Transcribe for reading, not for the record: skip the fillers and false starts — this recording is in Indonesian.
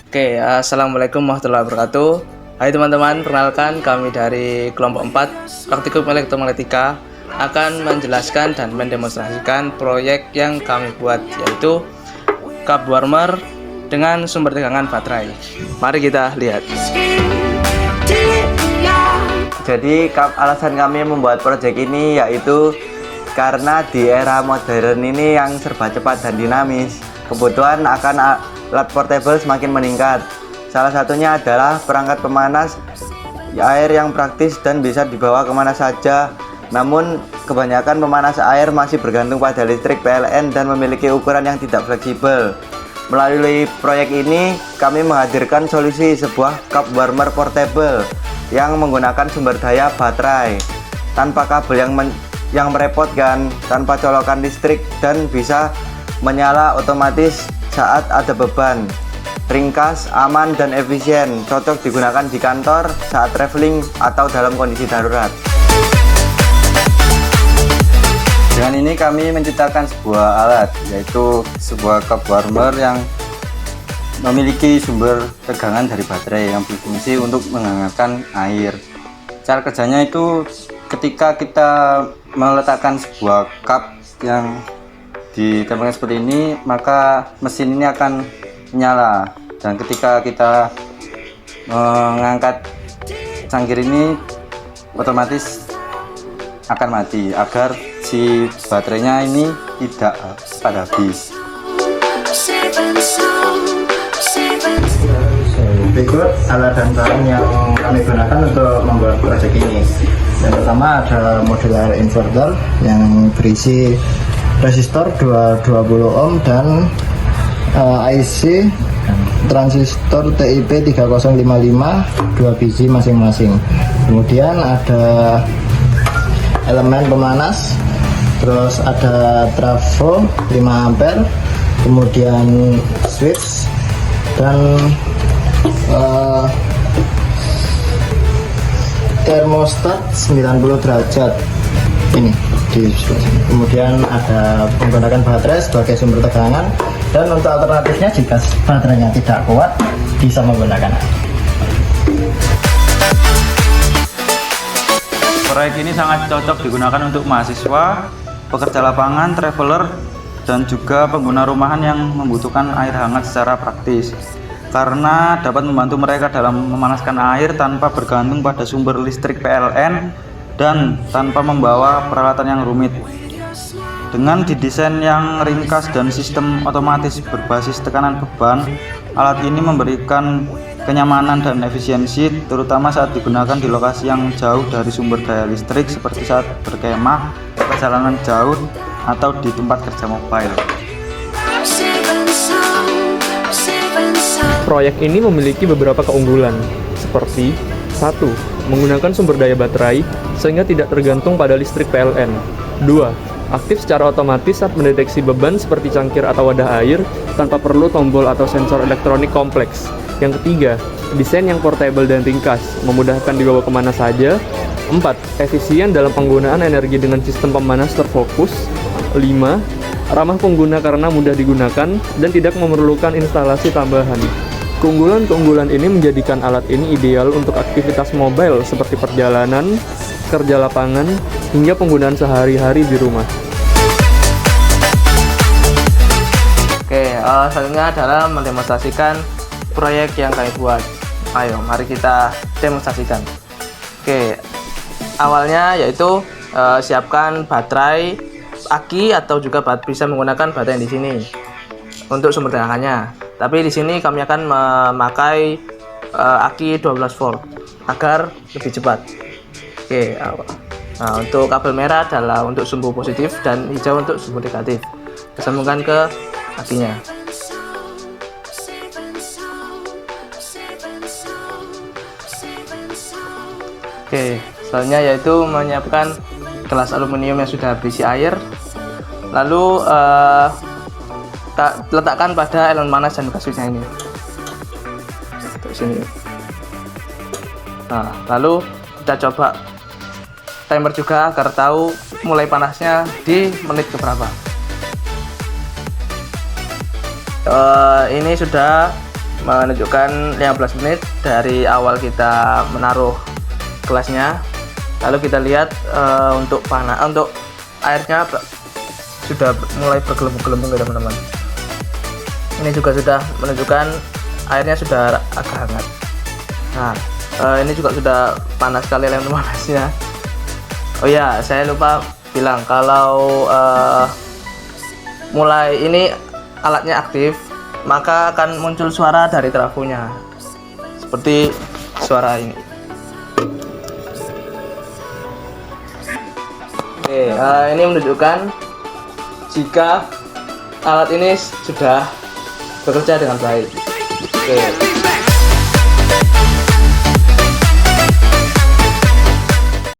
Assalamualaikum warahmatullahi wabarakatuh. Hai teman-teman, perkenalkan kami dari kelompok 4 Praktikum Elektromagnetika akan menjelaskan dan mendemonstrasikan proyek yang kami buat, yaitu cup warmer dengan sumber tegangan baterai. Mari kita lihat. Jadi alasan kami membuat proyek ini yaitu karena di era modern ini yang serba cepat dan dinamis, kebutuhan akan alat portable semakin meningkat. Salah satunya adalah perangkat pemanas air yang praktis dan bisa dibawa kemana saja. Namun kebanyakan pemanas air masih bergantung pada listrik PLN dan memiliki ukuran yang tidak fleksibel. Melalui proyek ini kami menghadirkan solusi sebuah cup warmer portable yang menggunakan sumber daya baterai tanpa kabel yang merepotkan, tanpa colokan listrik, dan bisa menyala otomatis saat ada beban. Ringkas, aman, dan efisien, cocok digunakan di kantor, saat traveling, atau dalam kondisi darurat. Dengan ini kami menciptakan sebuah alat, yaitu sebuah cup warmer yang memiliki sumber tegangan dari baterai yang berfungsi untuk menghangatkan air. Cara kerjanya itu ketika kita meletakkan sebuah cup yang ditempelkan seperti ini, maka mesin ini akan menyala, dan ketika kita mengangkat cangkir ini otomatis akan mati agar si baterainya ini tidak pada habis. Berikut alat dan bahan yang kami gunakan untuk membuat proyek ini. Yang pertama ada modular inverter yang berisi resistor 220 ohm dan IC transistor TIP 3055 2 biji masing-masing. Kemudian ada elemen pemanas, terus ada trafo 5 ampere, kemudian switch dan termostat 90 derajat ini di sebelah sini. Kemudian ada menggunakan baterai sebagai sumber tegangan, dan untuk alternatifnya jika baterainya tidak kuat bisa menggunakan air. Proyek ini sangat cocok digunakan untuk mahasiswa, pekerja lapangan, traveler, dan juga pengguna rumahan yang membutuhkan air hangat secara praktis, karena dapat membantu mereka dalam memanaskan air tanpa bergantung pada sumber listrik PLN dan tanpa membawa peralatan yang rumit. Dengan didesain yang ringkas dan sistem otomatis berbasis tekanan beban, alat ini memberikan kenyamanan dan efisiensi, terutama saat digunakan di lokasi yang jauh dari sumber daya listrik seperti saat berkemah, perjalanan jauh, atau di tempat kerja mobile. Proyek ini memiliki beberapa keunggulan, seperti 1. Menggunakan sumber daya baterai sehingga tidak tergantung pada listrik PLN. 2. Aktif secara otomatis saat mendeteksi beban seperti cangkir atau wadah air tanpa perlu tombol atau sensor elektronik kompleks. Yang ketiga, desain yang portable dan ringkas, memudahkan dibawa kemana saja. 4. Efisien dalam penggunaan energi dengan sistem pemanas terfokus. 5. Ramah pengguna karena mudah digunakan dan tidak memerlukan instalasi tambahan. Keunggulan-keunggulan ini menjadikan alat ini ideal untuk aktivitas mobile seperti perjalanan, kerja lapangan, hingga penggunaan sehari-hari di rumah. Selanjutnya adalah mendemonstrasikan proyek yang kami buat. Ayo, mari kita demonstrasikan. Awalnya yaitu siapkan baterai, aki, atau juga bisa menggunakan baterai di sini untuk sumber tegangannya. Tapi di sini kami akan memakai aki 12 volt agar lebih cepat. Nah, untuk kabel merah adalah untuk sumbu positif dan hijau untuk sumbu negatif. Disambungkan ke akinya. Selanjutnya yaitu menyiapkan gelas aluminium yang sudah berisi air. Lalu letakkan pada elemen panas dan switchnya ini. Untuk sini. Nah, lalu kita coba timer juga agar tahu mulai panasnya di menit keberapa. Ini sudah menunjukkan 15 menit dari awal kita menaruh gelasnya. Lalu kita lihat untuk airnya sudah mulai bergelembung-gelembung ya teman-teman. Ini juga sudah menunjukkan airnya sudah agak hangat. Nah, ini juga sudah panas sekali lem panasnya. Oh ya, saya lupa bilang kalau mulai ini alatnya aktif, maka akan muncul suara dari trafonya seperti suara ini. Oke, ini menunjukkan jika alat ini sudah bekerja dengan baik. Oke.